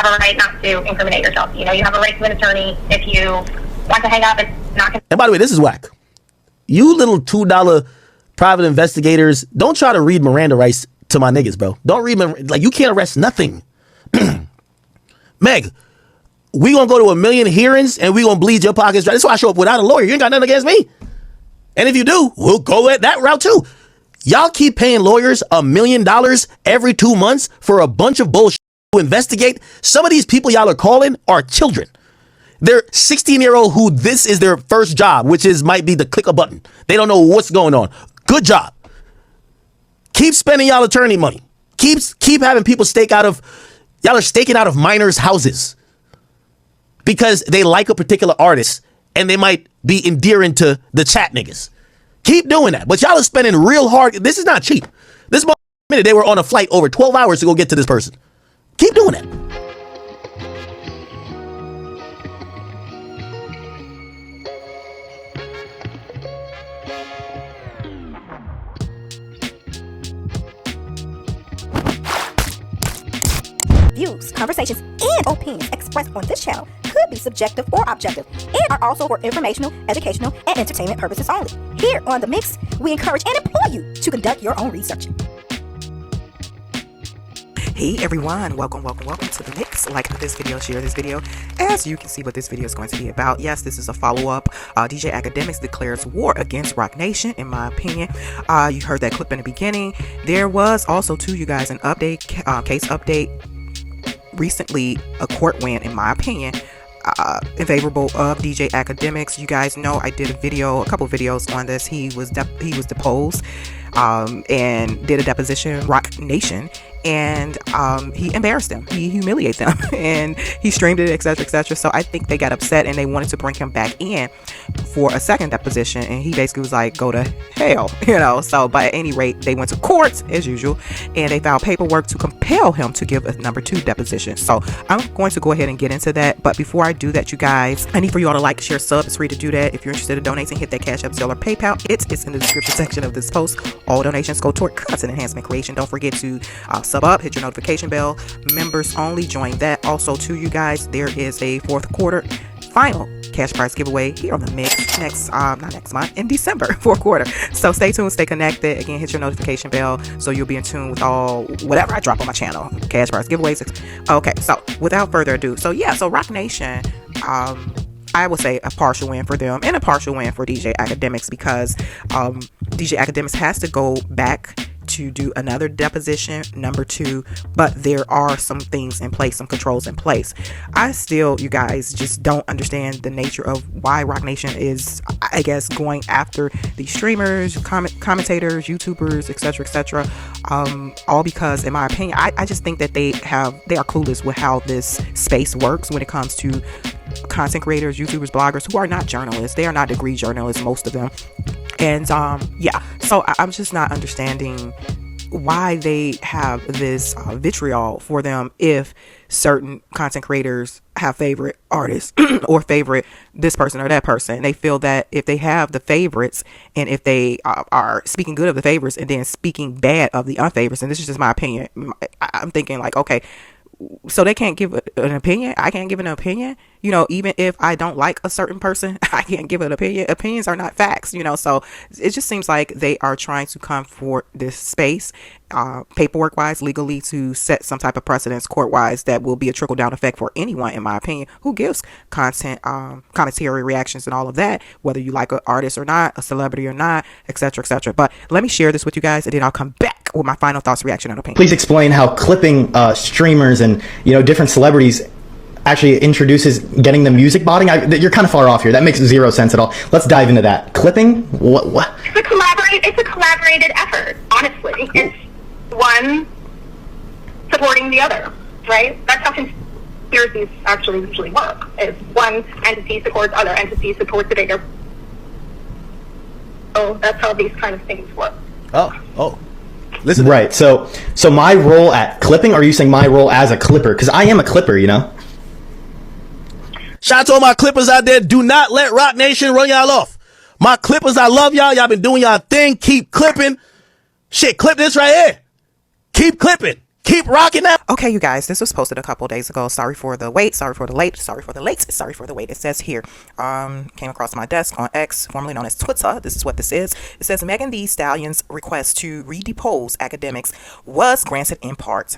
have a right not to incriminate yourself. You know, you have a right to an attorney. If you want to hang up, it's not going to... And by the way, this is whack. You little $2 private investigators, don't try to read Miranda rights to my niggas, bro. Don't read, like, you can't arrest nothing. Meg, we gonna go to 1 million hearings and we gonna bleed your pockets dry. That's why I show up without a lawyer. You ain't got nothing against me. And if you do, we'll go at that route too. Y'all keep paying lawyers $1 million every 2 months for a bunch of bullshit to investigate. Some of these people y'all are calling are children. They're 16-year-old who this is their first job, which is might be to click a button. They don't know what's going on. Good job. Keep spending y'all attorney money. Keep having people y'all are staking out of minors' houses because they like a particular artist and they might be endearing to the chat niggas. Keep doing that. But y'all are spending real hard. This is not cheap. This minute they were on a flight over 12 hours to go get to this person. Keep doing that. Views, conversations, and opinions expressed on this channel could be subjective or objective and are also for informational, educational, and entertainment purposes only. Here on The Mix, we encourage and implore you to conduct your own research. Hey everyone, welcome to The Mix. Like this video, share this video. As you can see what this video is going to be about. Yes, this is a follow-up. DJ Akademiks declares war against Rocnation, in my opinion. You heard that clip in the beginning. There was also, too, you guys, an update, case update. Recently, a court win, in my opinion, in favorable of DJ Akademiks. You guys know I did a couple videos on this. He was deposed and did a deposition, Rocnation, and he embarrassed them, he humiliated them, and he streamed it, etc., etc. So I think they got upset and they wanted to bring him back in for a second deposition, and he basically was like, go to hell, you know. So but at any rate, they went to court as usual and they filed paperwork to compel him to give a number 2 deposition. So I'm going to go ahead and get into that, but before I do that, you guys, I need for you all to like, share, sub. It's free to do that. If you're interested in donating, hit that Cash App, Zelle, or PayPal. It's in the description section of this post. All donations go toward content enhancement creation. Don't forget to sub up, hit your notification bell. Members only, join that. Also to you guys, there is a 4th quarter final cash prize giveaway here on The Mix not next month, in December, 4th quarter. So stay tuned, stay connected. Again, hit your notification bell so you'll be in tune with whatever I drop on my channel, cash prize giveaways. Okay, so without further ado, so Rocnation, I would say a partial win for them and a partial win for DJ Akademiks, because DJ Akademiks has to go back to do another deposition, number 2, but there are some things in place, some controls in place. I still, you guys, just don't understand the nature of why Rocnation is, I guess, going after these streamers, commentators, YouTubers, etc., all because, in my opinion, I just think that they are clueless with how this space works when it comes to content creators, YouTubers, bloggers who are not journalists. They are not degree journalists, most of them. And so I'm just not understanding why they have this vitriol for them if certain content creators have favorite artists or favorite this person or that person. They feel that if they have the favorites, and if they are speaking good of the favorites and then speaking bad of the unfavorites, and this is just my opinion, I'm thinking like, okay, so they can't give an opinion. I can't give an opinion, you know. Even if I don't like a certain person, I can't give an opinion. Opinions are not facts, you know. So it just seems like they are trying to come for this space, paperwork wise, legally, to set some type of precedence court wise that will be a trickle down effect for anyone, in my opinion, who gives content, commentary, reactions, and all of that, whether you like an artist or not, a celebrity or not, etc., etc. But let me share this with you guys, and then I'll come back with my final thoughts, reaction, and opinion. Please explain how clipping streamers and different celebrities actually introduces getting the music botting. You're kind of far off here. That makes zero sense at all. Let's dive into that. Clipping? What? It's a collaborated effort, honestly. It's one supporting the other, right? That's how conspiracies actually usually work. It's one entity supports other entity supports the bigger. So that's how these kind of things work. Oh. Listen. Right. So my role at clipping, or are you saying my role as a clipper? Because I am a clipper, you know? Shout out to all my clippers out there. Do not let Rocnation run y'all off. My clippers, I love y'all. Y'all been doing y'all thing. Keep clipping. Shit, clip this right here. Keep clipping. Keep rocking that. Okay, you guys, this was posted a couple days ago. Sorry for the wait, sorry for the late, sorry for the late, sorry for the wait. It says here, came across my desk on X, formerly known as Twitter. This is what this is. It says Megan Thee Stallion's request to redepose Akademiks was granted in part.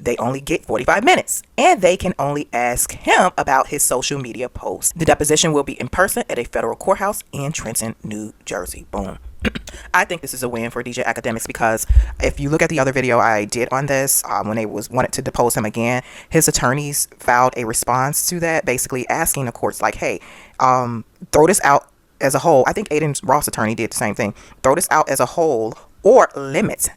They only get 45 minutes, and they can only ask him about his social media posts. The deposition will be in person at a federal courthouse in Trenton, New Jersey. Boom. I think this is a win for DJ Akademiks, because if you look at the other video I did on this, when they wanted to depose him again, his attorneys filed a response to that, basically asking the courts like, hey, throw this out as a whole. I think Aiden Ross' attorney did the same thing. Throw this out as a whole, or limit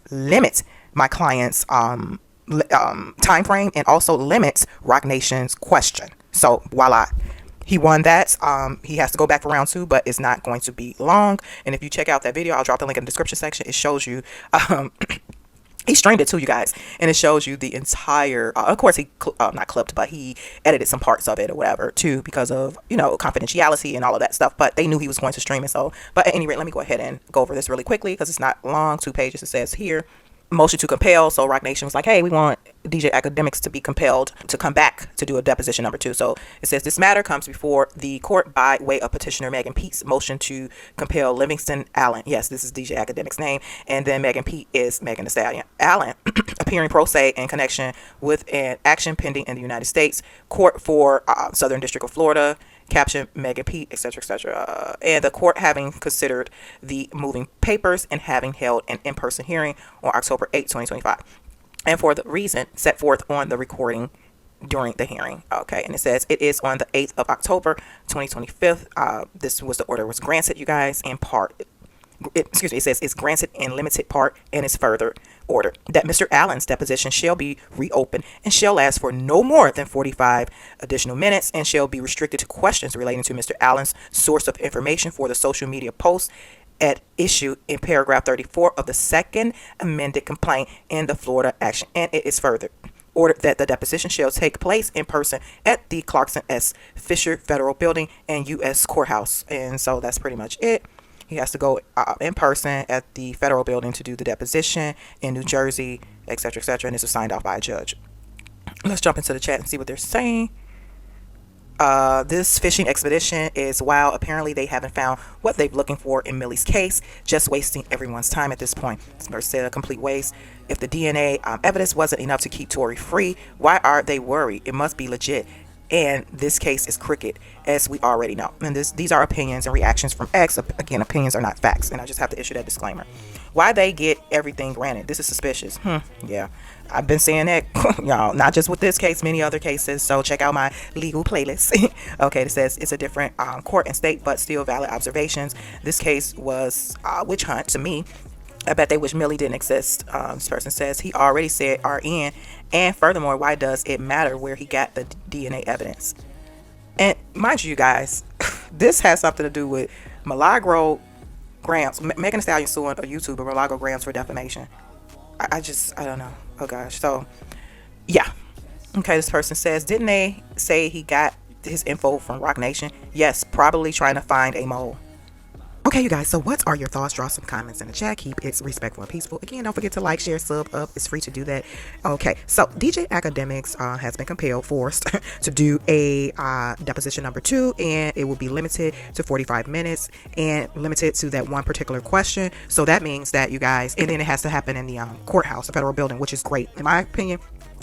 my client's time frame, and also limits Roc Nation's question. So voila, he won that. He has to go back for round 2, but it's not going to be long. And if you check out that video, I'll drop the link in the description section. It shows you he streamed it too, you guys, and it shows you the entire of course he not clipped, but he edited some parts of it or whatever too, because of, you know, confidentiality and all of that stuff. But they knew he was going to stream it. So, but at any rate, let me go ahead and go over this really quickly because it's not long, 2 pages. It says here, motion to compel. So Roc Nation was like, hey, we want DJ Akademiks to be compelled to come back to do a deposition number 2. So it says this matter comes before the court by way of petitioner Megan Pete's motion to compel Livingston Allen. Yes, this is DJ Akademiks' name. And then Megan Pete is Megan Thee Stallion. Allen, appearing pro se in connection with an action pending in the United States Court for Southern District of Florida, caption Megan Pete, etc., etc. And the court having considered the moving papers and having held an in-person hearing on October 8, 2025. And for the reason set forth on the recording during the hearing. Okay, and it says it is on the 8th of October, 2025. This was the order was granted, you guys, in part. It says it's granted in limited part, and it's further ordered that Mr. Allen's deposition shall be reopened and shall last for no more than 45 additional minutes and shall be restricted to questions relating to Mr. Allen's source of information for the social media posts at issue in paragraph 34 of the second amended complaint in the Florida action. And it is further ordered that the deposition shall take place in person at the Clarkson S. Fisher Federal Building and U.S. Courthouse. And so that's pretty much it. He has to go in person at the federal building to do the deposition in New Jersey, etc., etc. And this is signed off by a judge. Let's jump into the chat and see what they're saying. This fishing expedition is wild. Apparently they haven't found what they're looking for in Millie's case, just wasting everyone's time at this point. It's said a complete waste. If the DNA evidence wasn't enough to keep Tory free, why are they worried? It must be legit. And this case is crooked, as we already know. And these are opinions and reactions from X. Again, opinions are not facts. And I just have to issue that disclaimer. Why they get everything granted? This is suspicious. Yeah, I've been saying that, y'all, not just with this case, many other cases. So check out my legal playlist. Okay, it says it's a different court and state, but still valid observations. This case was witch hunt to me. I bet they wish Millie didn't exist. This person says he already said RN. And furthermore, why does it matter where he got the DNA evidence? And mind you guys, this has something to do with Milagro Grams. Megan Thee Stallion suing a YouTuber, Milagro Grams, for defamation. I don't know. Oh gosh. So yeah. Okay, this person says, didn't they say he got his info from Roc Nation? Yes, probably trying to find a mole. Okay, you guys, so what are your thoughts? Draw some comments in the chat. Keep it respectful and peaceful. Again, don't forget to like, share, sub up. It's free to do that. Okay, so DJ Akademiks has been forced to do a deposition number 2, and it will be limited to 45 minutes and limited to that one particular question. So that means that, you guys, and then it has to happen in the courthouse, the federal building, which is great. In my opinion,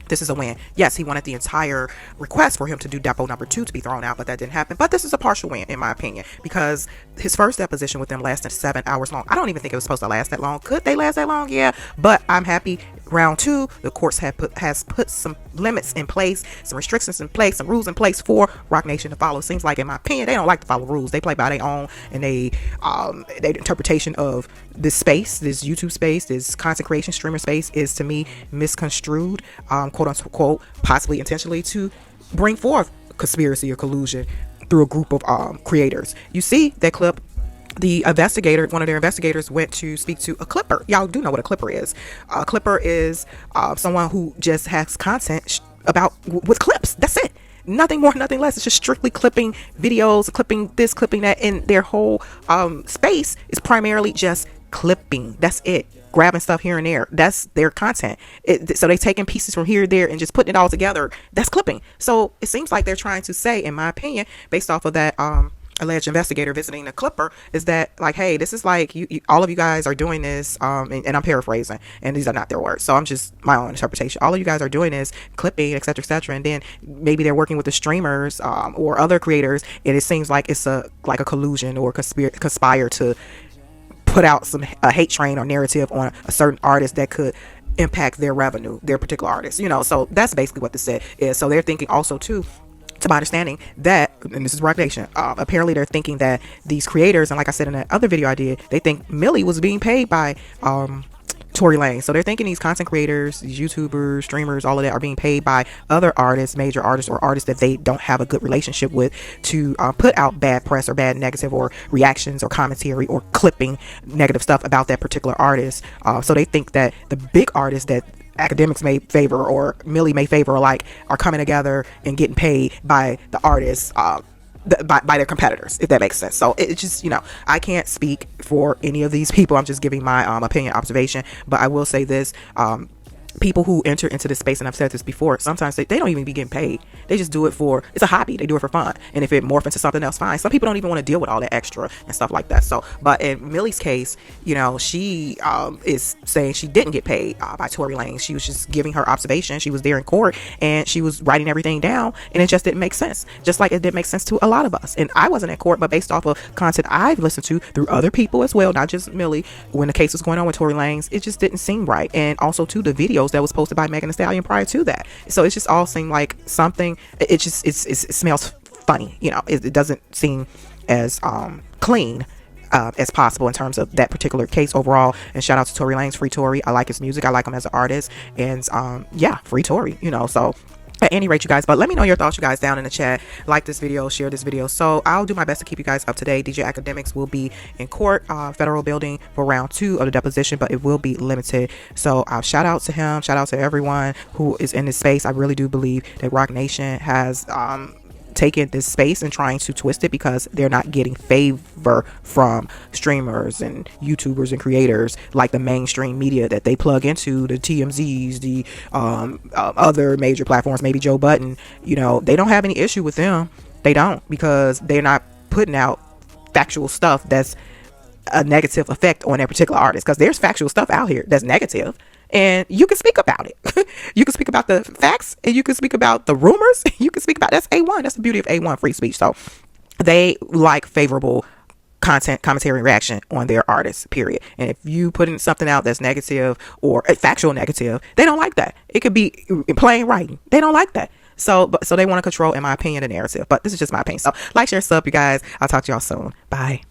this is a win. Yes, he wanted the entire request for him to do depo number 2 to be thrown out, but that didn't happen. But this is a partial win, in my opinion, because his first deposition with them lasted 7 hours long. I don't even think it was supposed to last that long. Could they last that long? Yeah, but I'm happy. Round 2, the courts has put some limits in place, some restrictions in place, some rules in place for Roc Nation to follow. Seems like, in my opinion, they don't like to follow rules. They play by their own, and their interpretation of this space, this YouTube space, this content creation streamer space is, to me, misconstrued, quote unquote, possibly intentionally, to bring forth conspiracy or collusion through a group of creators. You see that clip. The investigator, one of their investigators, went to speak to a clipper. Y'all do know what a clipper is. A clipper is someone who just has content about with clips. That's it. Nothing more, nothing less. It's just strictly clipping videos, clipping this, clipping that, and their whole space is primarily just clipping. That's it. Grabbing stuff here and there. That's their content. So they taking pieces from here, there, and just putting it all together. That's clipping. So it seems like they're trying to say, in my opinion, based off of that alleged investigator visiting the clipper, is that like, hey, this is like you all of you guys are doing this, and I'm paraphrasing, and these are not their words, so I'm just my own interpretation. All of you guys are doing is clipping, etc., etc., and then maybe they're working with the streamers or other creators, and it seems like it's a collusion or conspire to put out a hate train or narrative on a certain artist that could impact their revenue, their particular artist, so that's basically what this is. So they're thinking also too, to my understanding, that, and this is Rocknation, apparently they're thinking that these creators, and like I said in that other video I did, they think Millie was being paid by Tory Lanez. So they're thinking these content creators, these YouTubers, streamers, all of that are being paid by other artists, major artists, or artists that they don't have a good relationship with, to put out bad press or bad negative or reactions or commentary or clipping negative stuff about that particular artist. So they think that the big artists that Akademiks may favor or Millie may favor alike are coming together and getting paid by the artists, by their competitors, if that makes sense. So it's just, I can't speak for any of these people. I'm just giving my opinion, observation. But I will say this, people who enter into this space, and I've said this before, sometimes they don't even be getting paid. They just do it it's a hobby. They do it for fun. And if it morphs into something else, fine. Some people don't even want to deal with all that extra and stuff like that. So, but in Millie's case, she is saying she didn't get paid by Tory Lanez. She was just giving her observation. She was there in court and she was writing everything down, and it just didn't make sense. Just like it didn't make sense to a lot of us. And I wasn't in court, but based off of content I've listened to through other people as well, not just Millie, when the case was going on with Tory Lanez, it just didn't seem right. And also to the videos that was posted by Megan Thee Stallion prior to that. So it just all seemed like something, it smells funny. It doesn't seem as clean as possible in terms of that particular case overall. And shout out to Tory Lanez, free Tory. I like his music, I like him as an artist, and yeah, free Tory, so at any rate, you guys, but let me know your thoughts, you guys, down in the chat. Like this video, share this video. So I'll do my best to keep you guys up to date. DJ Akademiks will be in court, federal building, for round 2 of the deposition, but it will be limited. So shout out to him, shout out to everyone who is in this space. I really do believe that Rocknation has taking this space and trying to twist it because they're not getting favor from streamers and YouTubers and creators like the mainstream media that they plug into, the TMZs, the other major platforms, maybe Joe Budden. They don't have any issue with them. They don't, because they're not putting out factual stuff that's a negative effect on that particular artist, because there's factual stuff out here that's negative. And you can speak about it. You can speak about the facts, and you can speak about the rumors. You can speak about, that's A1. That's the beauty of A1, free speech. So they like favorable content, commentary, and reaction on their artists, period. And if you put in something out that's negative or factual negative, they don't like that. It could be plain writing. They don't like that. So they want to control, in my opinion, the narrative. But this is just my opinion. So like, share, sub, you guys. I'll talk to y'all soon. Bye.